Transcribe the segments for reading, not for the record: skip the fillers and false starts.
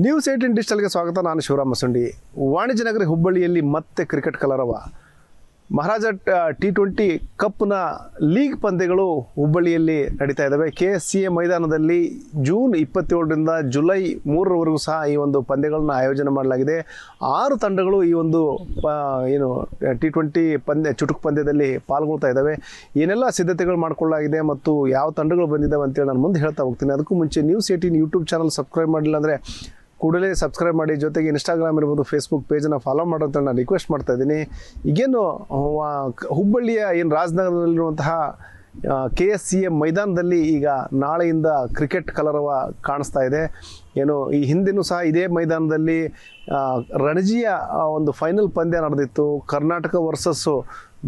News 18 ಡಿಜಿಟಲ್ಗೆ ಸ್ವಾಗತ. ನಾನು ಶಿವರಾಮ್ ಮಸಂಡಿ. ವಾಣಿಜ್ಯ ನಗರಿ ಹುಬ್ಬಳ್ಳಿಯಲ್ಲಿ ಮತ್ತೆ ಕ್ರಿಕೆಟ್ ಕಲರವ. ಮಹಾರಾಜ T20 ಕಪ್ನ ಲೀಗ್ ಪಂದ್ಯಗಳು ಹುಬ್ಬಳ್ಳಿಯಲ್ಲಿ ನಡೀತಾ ಇದ್ದಾವೆ. KSCA ಮೈದಾನದಲ್ಲಿ ಜೂನ್ 27ರಿಂದ ಜುಲೈ 3ರವರೆಗೂ ಸಹ ಈ ಒಂದು ಪಂದ್ಯಗಳನ್ನು ಆಯೋಜನೆ ಮಾಡಲಾಗಿದೆ. 6 ತಂಡಗಳು ಈ ಒಂದು T20 ಪಂದ್ಯ ಚುಟುಕು ಪಂದ್ಯದಲ್ಲಿ ಪಾಲ್ಗೊಳ್ತಾ ಇದ್ದಾವೆ. ಏನೆಲ್ಲ ಸಿದ್ಧತೆಗಳು ಮಾಡಿಕೊಳ್ಳಲಾಗಿದೆ ಮತ್ತು ಯಾವ ತಂಡಗಳು ಬಂದಿದ್ದಾವೆ ಅಂತೇಳಿ ನಾನು ಮುಂದೆ ಹೇಳ್ತಾ ಹೋಗ್ತೀನಿ. ಅದಕ್ಕೂ ಮುಂಚೆ ನ್ಯೂಸ್ 18 ಯೂಟ್ಯೂಬ್ ಚಾನಲ್ ಸಬ್ಸ್ಕ್ರೈಬ್ ಮಾಡಿಲ್ಲ ಅಂದರೆ ಕೂಡಲೇ ಸಬ್ಸ್ಕ್ರೈಬ್ ಮಾಡಿ. ಜೊತೆಗೆ ಇನ್ಸ್ಟಾಗ್ರಾಮ್ ಇರ್ಬೋದು, ಫೇಸ್ಬುಕ್ ಪೇಜನ್ನು ಫಾಲೋ ಮಾಡೋ ಅಂತ ನಾನು ರಿಕ್ವೆಸ್ಟ್ ಮಾಡ್ತಾ ಇದ್ದೀನಿ. ಈಗೇನು ಹುಬ್ಬಳ್ಳಿಯ ರಾಜನಗರದಲ್ಲಿರುವಂತಹ KSCA ಮೈದಾನದಲ್ಲಿ ಈಗ ನಾಳೆಯಿಂದ ಕ್ರಿಕೆಟ್ ಕಲರವ ಕಾಣಿಸ್ತಾ ಇದೆ. ಈ ಹಿಂದಿನೂ ಸಹ ಇದೇ ಮೈದಾನದಲ್ಲಿ ರಣಜಿಯ ಒಂದು ಫೈನಲ್ ಪಂದ್ಯ ನಡೆದಿತ್ತು. ಕರ್ನಾಟಕ ವರ್ಸಸ್ಸು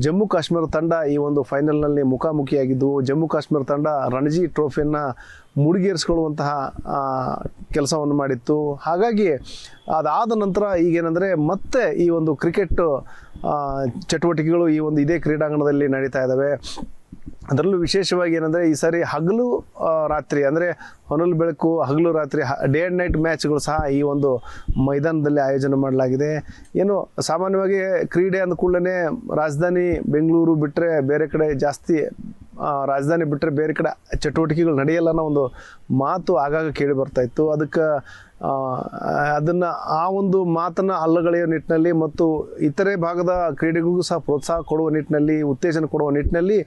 ಜಮ್ಮು ಕಾಶ್ಮೀರ ತಂಡ ಈ ಒಂದು ಫೈನಲ್ನಲ್ಲಿ ಮುಖಾಮುಖಿಯಾಗಿದ್ದು, ಜಮ್ಮು ಕಾಶ್ಮೀರ ತಂಡ ರಣಜಿ ಟ್ರೋಫಿಯನ್ನು ಮುಡಿಗೇರಿಸ್ಕೊಳ್ಳುವಂತಹ ಕೆಲಸವನ್ನು ಮಾಡಿತ್ತು. ಹಾಗಾಗಿ ಅದಾದ ನಂತರ ಈಗೇನೆಂದರೆ ಮತ್ತೆ ಈ ಒಂದು ಕ್ರಿಕೆಟ್ ಚಟುವಟಿಕೆಗಳು ಇದೇ ಕ್ರೀಡಾಂಗಣದಲ್ಲಿ ನಡೀತಾ ಇದ್ದಾವೆ. ಅದರಲ್ಲೂ ವಿಶೇಷವಾಗಿ ಏನಂದರೆ ಈ ಸಾರಿ ಹಗಲು ರಾತ್ರಿ ಅಂದರೆ ಹೊನಲು ಬೆಳಕು ಹಗಲು ರಾತ್ರಿ ಡೇ ಆ್ಯಂಡ್ ನೈಟ್ ಮ್ಯಾಚ್ಗಳು ಸಹ ಈ ಒಂದು ಮೈದಾನದಲ್ಲಿ ಆಯೋಜನೆ ಮಾಡಲಾಗಿದೆ. ಸಾಮಾನ್ಯವಾಗಿ ಕ್ರೀಡೆ ಅಂದ ಕೂಡಲೇ ರಾಜಧಾನಿ ಬೆಂಗಳೂರು ಬಿಟ್ಟರೆ ಬೇರೆ ಕಡೆ ಜಾಸ್ತಿ ರಾಜಧಾನಿ ಬಿಟ್ಟರೆ ಬೇರೆ ಕಡೆ ಚಟುವಟಿಕೆಗಳು ನಡೆಯಲ್ಲ ಅನ್ನೋ ಒಂದು ಮಾತು ಆಗಾಗ ಕೇಳಿ ಬರ್ತಾಯಿತ್ತು. ಅದನ್ನು ಆ ಒಂದು ಮಾತನ್ನು ಅಲ್ಲಗಳೆಯೋ ನಿಟ್ಟಿನಲ್ಲಿ ಮತ್ತು ಇತರೆ ಭಾಗದ ಕ್ರೀಡೆಗಳಿಗೂ ಸಹ ಪ್ರೋತ್ಸಾಹ ಕೊಡುವ ನಿಟ್ಟಿನಲ್ಲಿ, ಉತ್ತೇಜನ ಕೊಡುವ ನಿಟ್ಟಿನಲ್ಲಿ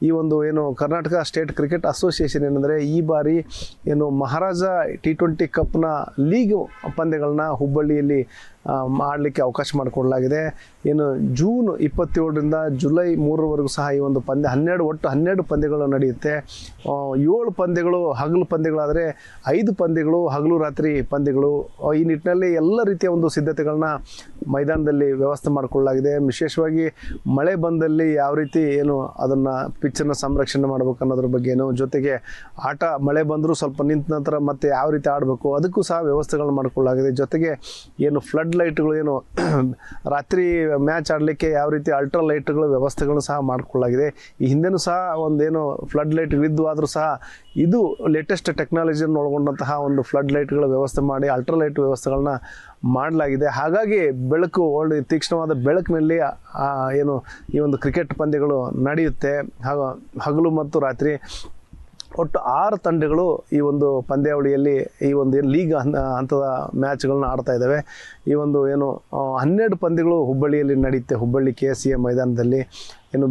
ಈ ಒಂದು ಕರ್ನಾಟಕ ಸ್ಟೇಟ್ ಕ್ರಿಕೆಟ್ ಅಸೋಸಿಯೇಷನ್ ಏನಂದರೆ ಈ ಬಾರಿ ಮಹಾರಾಜ T20 ಕಪ್ನ ಲೀಗ್ ಪಂದ್ಯಗಳನ್ನ ಹುಬ್ಬಳ್ಳಿಯಲ್ಲಿ ಮಾಡಲಿಕ್ಕೆ ಅವಕಾಶ ಮಾಡಿಕೊಡಲಾಗಿದೆ. ಜೂನ್ 27ರಿಂದ ಜುಲೈ 3ರವರೆಗೂ ಸಹ ಈ ಒಂದು ಪಂದ್ಯ ಒಟ್ಟು 12 ಪಂದ್ಯಗಳು ನಡೆಯುತ್ತೆ. 7 ಪಂದ್ಯಗಳು ಹಗಲು ಪಂದ್ಯಗಳಾದರೆ 5 ಪಂದ್ಯಗಳು ಹಗಲು ರಾತ್ರಿ ಪಂದ್ಯಗಳು. ಈ ನಿಟ್ಟಿನಲ್ಲಿ ಎಲ್ಲ ರೀತಿಯ ಒಂದು ಸಿದ್ಧತೆಗಳನ್ನ ಮೈದಾನದಲ್ಲಿ ವ್ಯವಸ್ಥೆ ಮಾಡಿಕೊಳ್ಳಲಾಗಿದೆ. ವಿಶೇಷವಾಗಿ ಮಳೆ ಬಂದಲ್ಲಿ ಯಾವ ರೀತಿ ಅದನ್ನು ಪಿಚ್ಚನ್ನು ಸಂರಕ್ಷಣೆ ಮಾಡಬೇಕು ಅನ್ನೋದ್ರ ಬಗ್ಗೆ, ಜೊತೆಗೆ ಮಳೆ ಬಂದರೂ ಸ್ವಲ್ಪ ನಿಂತ ನಂತರ ಮತ್ತೆ ಯಾವ ರೀತಿ ಆಡಬೇಕು ಅದಕ್ಕೂ ಸಹ ವ್ಯವಸ್ಥೆಗಳನ್ನ ಮಾಡಿಕೊಳ್ಳಲಾಗಿದೆ. ಜೊತೆಗೆ ಫ್ಲಡ್ ಲೈಟ್ಗಳು ರಾತ್ರಿ ಮ್ಯಾಚ್ ಆಡಲಿಕ್ಕೆ ಯಾವ ರೀತಿ ಅಲ್ಟ್ರಾ ಲೈಟ್ಗಳ ವ್ಯವಸ್ಥೆಗಳನ್ನು ಸಹ ಮಾಡಿಕೊಳ್ಳಲಾಗಿದೆ. ಈ ಹಿಂದೆನೂ ಸಹ ಫ್ಲಡ್ ಲೈಟ್ಗಳಿದ್ದು ಆದರೂ ಸಹ ಇದು ಲೇಟೆಸ್ಟ್ ಟೆಕ್ನಾಲಜಿಯನ್ನು ಒಳಗೊಂಡಂತಹ ಒಂದು ಫ್ಲಡ್ ಲೈಟ್ಗಳ ವ್ಯವಸ್ಥೆ ಮಾಡಿ ಅಲ್ಟ್ರಾ ಲೈಟ್ ವ್ಯವಸ್ಥೆಗಳನ್ನ ಮಾಡಲಾಗಿದೆ. ಹಾಗಾಗಿ ಬೆಳಕು ತೀಕ್ಷ್ಣವಾದ ಬೆಳಕಿನಲ್ಲಿ ಈ ಒಂದು ಕ್ರಿಕೆಟ್ ಪಂದ್ಯಗಳು ನಡೆಯುತ್ತೆ ಹಗಲು ಮತ್ತು ರಾತ್ರಿ. ಒಟ್ಟು 6 ತಂಡಗಳು ಈ ಒಂದು ಪಂದ್ಯಾವಳಿಯಲ್ಲಿ ಈ ಒಂದು ಲೀಗ್ ಹಂತದ ಮ್ಯಾಚ್ಗಳನ್ನ ಆಡ್ತಾ ಇದ್ದಾವೆ. ಈ ಒಂದು 12 ಪಂದ್ಯಗಳು ಹುಬ್ಬಳ್ಳಿಯಲ್ಲಿ ನಡೆಯುತ್ತೆ. ಹುಬ್ಬಳ್ಳಿ KSCA ಮೈದಾನದಲ್ಲಿ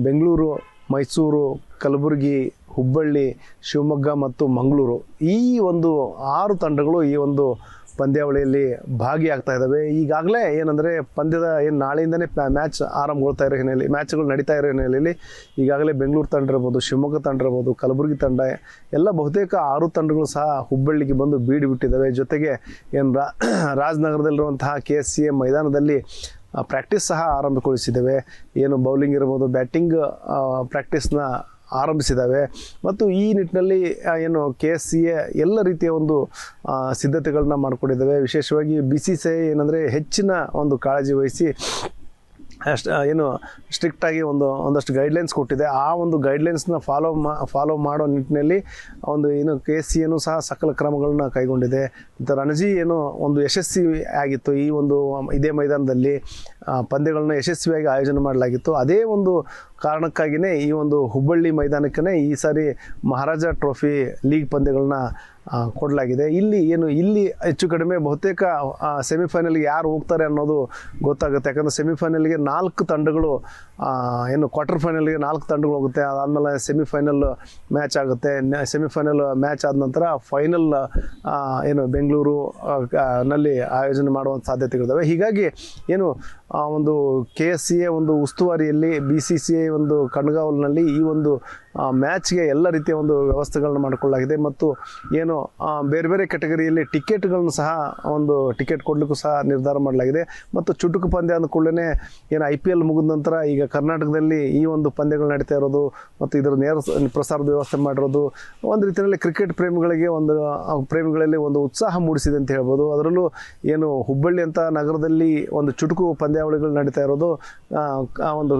ಬೆಂಗಳೂರು, ಮೈಸೂರು, ಕಲಬುರಗಿ, ಹುಬ್ಬಳ್ಳಿ, ಶಿವಮೊಗ್ಗ ಮತ್ತು ಮಂಗಳೂರು ಈ ಒಂದು 6 ತಂಡಗಳು ಈ ಒಂದು ಪಂದ್ಯಾವಳಿಯಲ್ಲಿ ಭಾಗಿಯಾಗ್ತಾ ಇದ್ದಾವೆ. ಈಗಾಗಲೇ ಪಂದ್ಯದ ನಾಳೆಯಿಂದನೇ ಮ್ಯಾಚ್ ಆರಂಭಗೊಳ್ತಾ ಇರೋ ಹಿನ್ನೆಲೆಯಲ್ಲಿ, ಮ್ಯಾಚ್ಗಳು ನಡೀತಾ ಇರೋ ಹಿನ್ನೆಲೆಯಲ್ಲಿ ಈಗಾಗಲೇ ಬೆಂಗಳೂರು ತಂಡ ಇರ್ಬೋದು, ಶಿವಮೊಗ್ಗ ತಂಡ ಇರ್ಬೋದು, ಕಲಬುರಗಿ ತಂಡ ಎಲ್ಲ ಬಹುತೇಕ 6 ತಂಡಗಳು ಸಹ ಹುಬ್ಬಳ್ಳಿಗೆ ಬಂದು ಬೀಡು ಬಿಟ್ಟಿದ್ದಾವೆ. ಜೊತೆಗೆ ರಾಜನಗರದಲ್ಲಿರುವಂತಹ KSCA ಮೈದಾನದಲ್ಲಿ ಪ್ರಾಕ್ಟೀಸ್ ಸಹ ಆರಂಭಗೊಳಿಸಿದ್ದೇವೆ. ಬೌಲಿಂಗ್ ಇರ್ಬೋದು, ಬ್ಯಾಟಿಂಗ್ ಪ್ರಾಕ್ಟೀಸ್ನ ಆರಂಭಿಸಿದ್ದಾವೆ. ಮತ್ತು ಈ ನಿಟ್ಟಿನಲ್ಲಿ KSCA ಎಲ್ಲ ರೀತಿಯ ಒಂದು ಸಿದ್ಧತೆಗಳನ್ನ ಮಾಡಿಕೊಂಡಿದ್ದಾವೆ. ವಿಶೇಷವಾಗಿ BCCI ಹೆಚ್ಚಿನ ಒಂದು ಕಾಳಜಿ ವಹಿಸಿ ಸ್ಟ್ರಿಕ್ಟಾಗಿ ಒಂದಷ್ಟು ಗೈಡ್ಲೈನ್ಸ್ ಕೊಟ್ಟಿದೆ. ಆ ಒಂದು ಗೈಡ್ಲೈನ್ಸ್ನ ಫಾಲೋ ಮಾಡೋ ನಿಟ್ಟಿನಲ್ಲಿ KSCAನೂ ಸಹ ಸಕಲ ಕ್ರಮಗಳನ್ನ ಕೈಗೊಂಡಿದೆ. ಮತ್ತು ರಣಜಿ ಒಂದು ಯಶಸ್ವಿ ಆಗಿತ್ತು. ಇದೇ ಮೈದಾನದಲ್ಲಿ ಪಂದ್ಯಗಳನ್ನ ಯಶಸ್ವಿಯಾಗಿ ಆಯೋಜನೆ ಮಾಡಲಾಗಿತ್ತು. ಅದೇ ಒಂದು ಕಾರಣಕ್ಕಾಗಿಯೇ ಈ ಒಂದು ಹುಬ್ಬಳ್ಳಿ ಮೈದಾನಕ್ಕೇ ಈ ಸಾರಿ ಮಹಾರಾಜ ಟ್ರೋಫಿ ಲೀಗ್ ಪಂದ್ಯಗಳನ್ನ ಕೊಡಲಾಗಿದೆ. ಇಲ್ಲಿ ಹೆಚ್ಚು ಕಡಿಮೆ ಬಹುತೇಕ ಸೆಮಿಫೈನಲ್ಗೆ ಯಾರು ಹೋಗ್ತಾರೆ ಅನ್ನೋದು ಗೊತ್ತಾಗುತ್ತೆ. ಯಾಕಂದರೆ ಸೆಮಿಫೈನಲ್ಗೆ 4 ತಂಡಗಳು ಕ್ವಾರ್ಟರ್ ಫೈನಲ್ಗೆ 4 ತಂಡಗಳು ಹೋಗುತ್ತೆ. ಅದಾದಮೇಲೆ ಸೆಮಿಫೈನಲ್ ಮ್ಯಾಚ್ ಆಗುತ್ತೆ. ಸೆಮಿಫೈನಲ್ ಮ್ಯಾಚ್ ಆದ ನಂತರ ಫೈನಲ್ ಬೆಂಗಳೂರು ನಲ್ಲಿ ಆಯೋಜನೆ ಮಾಡುವಂಥ ಸಾಧ್ಯತೆಗಳಿದ್ದಾವೆ. ಹೀಗಾಗಿ ಒಂದು KSCA ಒಂದು ಉಸ್ತುವಾರಿಯಲ್ಲಿ BCCI ಒಂದು ಕಣ್ಗಾವಲಿನಲ್ಲಿ ಈ ಒಂದು ಮ್ಯಾಚ್ಗೆ ಎಲ್ಲ ರೀತಿಯ ಒಂದು ವ್ಯವಸ್ಥೆಗಳನ್ನ ಮಾಡಿಕೊಳ್ಳಲಾಗಿದೆ. ಮತ್ತು ಬೇರೆ ಬೇರೆ ಕೆಟಗರಿಯಲ್ಲಿ ಟಿಕೆಟ್ಗಳನ್ನು ಸಹ ಟಿಕೆಟ್ ಕೊಡಲಿಕ್ಕೂ ಸಹ ನಿರ್ಧಾರ ಮಾಡಲಾಗಿದೆ. ಮತ್ತು ಚುಟುಕು ಪಂದ್ಯ ಅಂದ ಕೂಡಲೇ IPL ಮುಗಿದ ನಂತರ ಈಗ ಕರ್ನಾಟಕದಲ್ಲಿ ಈ ಒಂದು ಪಂದ್ಯಗಳು ನಡೀತಾ ಇರೋದು ಮತ್ತು ಇದರ ನೇರ ಪ್ರಸಾರದ ವ್ಯವಸ್ಥೆ ಮಾಡಿರೋದು ಒಂದು ರೀತಿಯಲ್ಲಿ ಕ್ರಿಕೆಟ್ ಪ್ರೇಮಿಗಳಲ್ಲಿ ಒಂದು ಉತ್ಸಾಹ ಮೂಡಿಸಿದೆ ಅಂತ ಹೇಳ್ಬೋದು. ಅದರಲ್ಲೂ ಹುಬ್ಬಳ್ಳಿ ಅಂತ ನಗರದಲ್ಲಿ ಒಂದು ಚುಟುಕು ಪಂದ್ಯಾವಳಿಗಳು ನಡೀತಾ ಇರೋದು ಒಂದು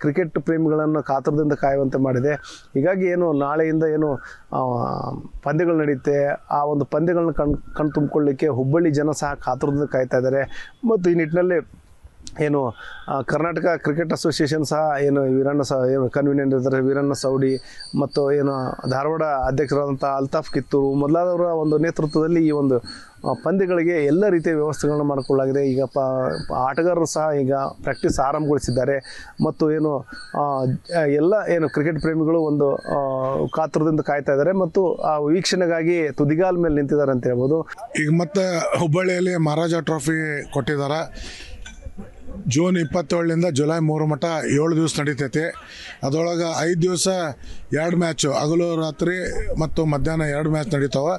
ಕ್ರಿಕೆಟ್ ಪ್ರೇಮಿಗಳನ್ನು ಕಾತರದಿಂದ ಕಾಯುವಂತೆ ಮಾಡಿದೆ. ಹೀಗಾಗಿ ಏನು ನಾಳೆಯಿಂದ ಏನು ಪಂದ್ಯಗಳು ನಡೆಯುತ್ತೆ, ಆ ಒಂದು ಪಂದ್ಯಗಳನ್ನ ಕಣ್ ತುಂಬಿಕೊಳ್ಳಿಕ್ಕೆ ಹುಬ್ಬಳ್ಳಿ ಜನ ಸಹ ಕಾತುರದಿಂದ ಕಾಯ್ತಾ ಇದ್ದಾರೆ. ಮತ್ತು ಈ ನಿಟ್ಟಿನಲ್ಲಿ ಏನು ಕರ್ನಾಟಕ ಕ್ರಿಕೆಟ್ ಅಸೋಸಿಯೇಷನ್ ಸಹ ಏನು ಕನ್ವೀನಿಯರ್ ಇದ್ದಾರೆ ವೀರಣ್ಣ ಸವಡಿ ಮತ್ತು ಏನು ಧಾರವಾಡ ಅಧ್ಯಕ್ಷರಾದಂಥ ಅಲ್ತಾಫ್ ಕಿತ್ತೂರು ಮೊದಲಾದವರ ಒಂದು ನೇತೃತ್ವದಲ್ಲಿ ಈ ಒಂದು ಪಂದ್ಯಗಳಿಗೆ ಎಲ್ಲ ರೀತಿಯ ವ್ಯವಸ್ಥೆಗಳನ್ನ ಮಾಡಿಕೊಳ್ಳಲಾಗಿದೆ. ಈಗ ಆಟಗಾರರು ಸಹ ಈಗ ಪ್ರಾಕ್ಟೀಸ್ ಆರಂಭಗೊಳಿಸಿದ್ದಾರೆ ಮತ್ತು ಏನು ಎಲ್ಲ ಏನು ಕ್ರಿಕೆಟ್ ಪ್ರೇಮಿಗಳು ಒಂದು ಕಾತುರದಿಂದ ಕಾಯ್ತಾ ಇದ್ದಾರೆ ಮತ್ತು ಆ ವೀಕ್ಷಣೆಗಾಗಿ ತುದಿಗಾಲ ಮೇಲೆ ನಿಂತಿದ್ದಾರೆ ಅಂತ ಹೇಳ್ಬೋದು. ಈಗ ಮತ್ತೆ ಹುಬ್ಬಳ್ಳಿಯಲ್ಲಿ ಮಹಾರಾಜ ಟ್ರೋಫಿ ಕೊಟ್ಟಿದ್ದಾರೆ. ಜೂನ್ 27ರಿಂದ ಜುಲೈ 3 ಮಟ್ಟ 7 ದಿವಸ ನಡೀತೈತಿ. ಅದರೊಳಗೆ 5 ದಿವಸ 2 ಮ್ಯಾಚು, ಹಗಲು ರಾತ್ರಿ ಮತ್ತು ಮಧ್ಯಾಹ್ನ 2 ಮ್ಯಾಚ್ ನಡೀತಾವೆ.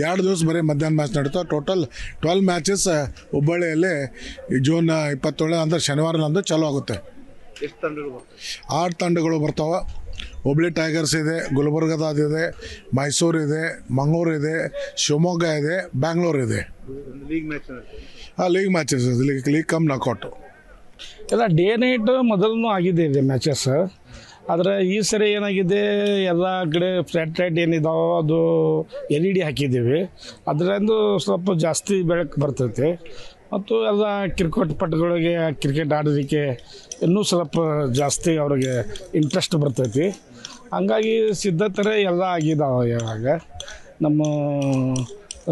2 ದಿವಸ ಬರೀ ಮಧ್ಯಾಹ್ನ ಮ್ಯಾಚ್ ನಡೀತಾವೆ. ಟೋಟಲ್ 12 ಮ್ಯಾಚಸ್ ಹುಬ್ಬಳ್ಳಿಯಲ್ಲಿ ಜೂನ್ 27 ಅಂದರೆ ಶನಿವಾರದಂದು ಚಾಲೂ ಆಗುತ್ತೆ. 6 ತಂಡಗಳು ಬರ್ತಾವೆ. ಹುಬ್ಳಿ ಟೈಗರ್ಸ್ ಇದೆ, ಗುಲ್ಬರ್ಗದಾದಿದೆ, ಮೈಸೂರು ಇದೆ, ಮಂಗಳೂರು ಇದೆ, ಶಿವಮೊಗ್ಗ ಇದೆ, ಬ್ಯಾಂಗ್ಳೂರು ಇದೆ. ಲೀಗ್ ಮ್ಯಾಚಸ್ ಲೀಗ್ ಕಮ್ ನಾಕೌಟು ಎಲ್ಲ ಡೇ ನೈಟ್ ಮೊದಲೂ ಆಗಿದೆ ಇದೆ ಮ್ಯಾಚಸ್. ಆದರೆ ಈ ಸರಿ ಏನಾಗಿದೆ, ಎಲ್ಲ ಕಡೆ ಫ್ಲ್ಯಾಟ್ ಲೈಟ್ ಏನಿದಾವೋ ಅದು LED ಹಾಕಿದ್ದೀವಿ. ಅದರಿಂದ ಸ್ವಲ್ಪ ಜಾಸ್ತಿ ಬೆಳಕು ಬರ್ತೈತೆ ಮತ್ತು ಎಲ್ಲ ಕ್ರಿಕೆಟ್ ಪಟುಗಳಿಗೆ ಕ್ರಿಕೆಟ್ ಆಡೋದಕ್ಕೆ ಇನ್ನೂ ಸ್ವಲ್ಪ ಜಾಸ್ತಿ ಅವ್ರಿಗೆ ಇಂಟ್ರೆಸ್ಟ್ ಬರ್ತೈತಿ. ಹಂಗಾಗಿ ಸಿದ್ಧತೆ ಎಲ್ಲ ಆಗಿದ್ದಾವೆ. ಇವಾಗ ನಮ್ಮ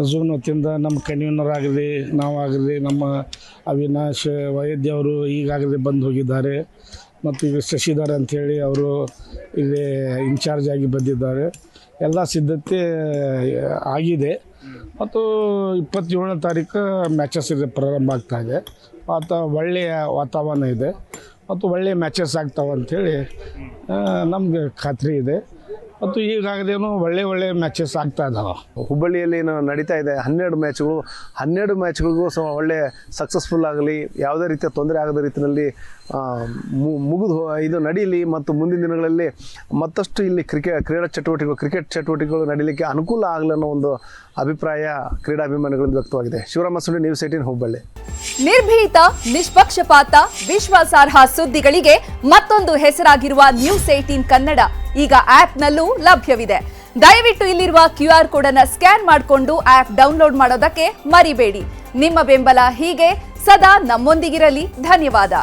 ಝೋನ್ ವತಿಯಿಂದ ನಮ್ಮ ಕನ್ವೀನರ್ ಆಗಲಿ, ನಾವಾಗಲಿ, ನಮ್ಮ ಅವಿನಾಶ್ ವೈದ್ಯ ಅವರು ಈಗಾಗಲೇ ಬಂದು ಹೋಗಿದ್ದಾರೆ ಮತ್ತು ಈಗ ಶಶಿಧರ್ ಅಂಥೇಳಿ ಅವರು ಇಲ್ಲಿ ಇನ್ಚಾರ್ಜ್ ಆಗಿ ಬಂದಿದ್ದಾರೆ. ಎಲ್ಲ ಸಿದ್ಧತೆ ಆಗಿದೆ ಮತ್ತು 27ನೇ ತಾರೀಕು ಮ್ಯಾಚಸ್ ಇದೆ ಪ್ರಾರಂಭ ಆಗ್ತಾಯಿದೆ. ಒಳ್ಳೆಯ ವಾತಾವರಣ ಇದೆ ಮತ್ತು ಒಳ್ಳೆಯ ಮ್ಯಾಚಸ್ ಆಗ್ತಾವೆ ಅಂಥೇಳಿ ನಮಗೆ ಖಾತ್ರಿ ಇದೆ ಮತ್ತು ಈಗಾಗಲೇನು ಒಳ್ಳೆ ಮ್ಯಾಚಸ್ ಆಗ್ತಾ ಇದ್ದಾವೆ. ಹುಬ್ಬಳ್ಳಿಯಲ್ಲಿ ನಡೀತಾ ಇದೆ 12 ಮ್ಯಾಚ್ಗಳಿಗೂ ಸಹ ಒಳ್ಳೆ ಸಕ್ಸಸ್ಫುಲ್ ಆಗಲಿ, ಯಾವುದೇ ರೀತಿಯ ತೊಂದರೆ ಆಗದ ರೀತಿಯಲ್ಲಿ ಇದು ನಡೀಲಿ ಮತ್ತು ಮುಂದಿನ ದಿನಗಳಲ್ಲಿ ಮತ್ತಷ್ಟು ಇಲ್ಲಿ ಕ್ರಿಕೆಟ್ ಚಟುವಟಿಕೆಗಳು ನಡೀಲಿಕ್ಕೆ ಅನುಕೂಲ ಆಗಲಿ ಅನ್ನೋ ಒಂದು ಅಭಿಪ್ರಾಯ ಕ್ರೀಡಾಭಿಮಾನಿಗಳಿಂದ ವ್ಯಕ್ತವಾಗಿದೆ. ಶಿವರಾಮ ಸುಂಡಿ, ನ್ಯೂಸ್ 18 ಹುಬ್ಬಳ್ಳಿ. ನಿರ್ಭೀತ, ನಿಷ್ಪಕ್ಷಪಾತ, ವಿಶ್ವಾಸಾರ್ಹ ಸುದ್ದಿಗಳಿಗೆ ಮತ್ತೊಂದು ಹೆಸರಾಗಿರುವ ನ್ಯೂಸ್ 18 ಕನ್ನಡ ಈಗ ಆಪ್ನಲ್ಲೂ ಲಭ್ಯವಿದೆ. ದಯವಿಟ್ಟು ಇಲ್ಲಿರುವ QR ಕೋಡ್ ಅನ್ನು ಸ್ಕ್ಯಾನ್ ಮಾಡಿಕೊಂಡು ಆಪ್ ಡೌನ್ಲೋಡ್ ಮಾಡೋದಕ್ಕೆ ಮರಿಬೇಡಿ. ನಿಮ್ಮ ಬೆಂಬಲ ಹೀಗೆ ಸದಾ ನಮ್ಮೊಂದಿಗಿರಲಿ. ಧನ್ಯವಾದ.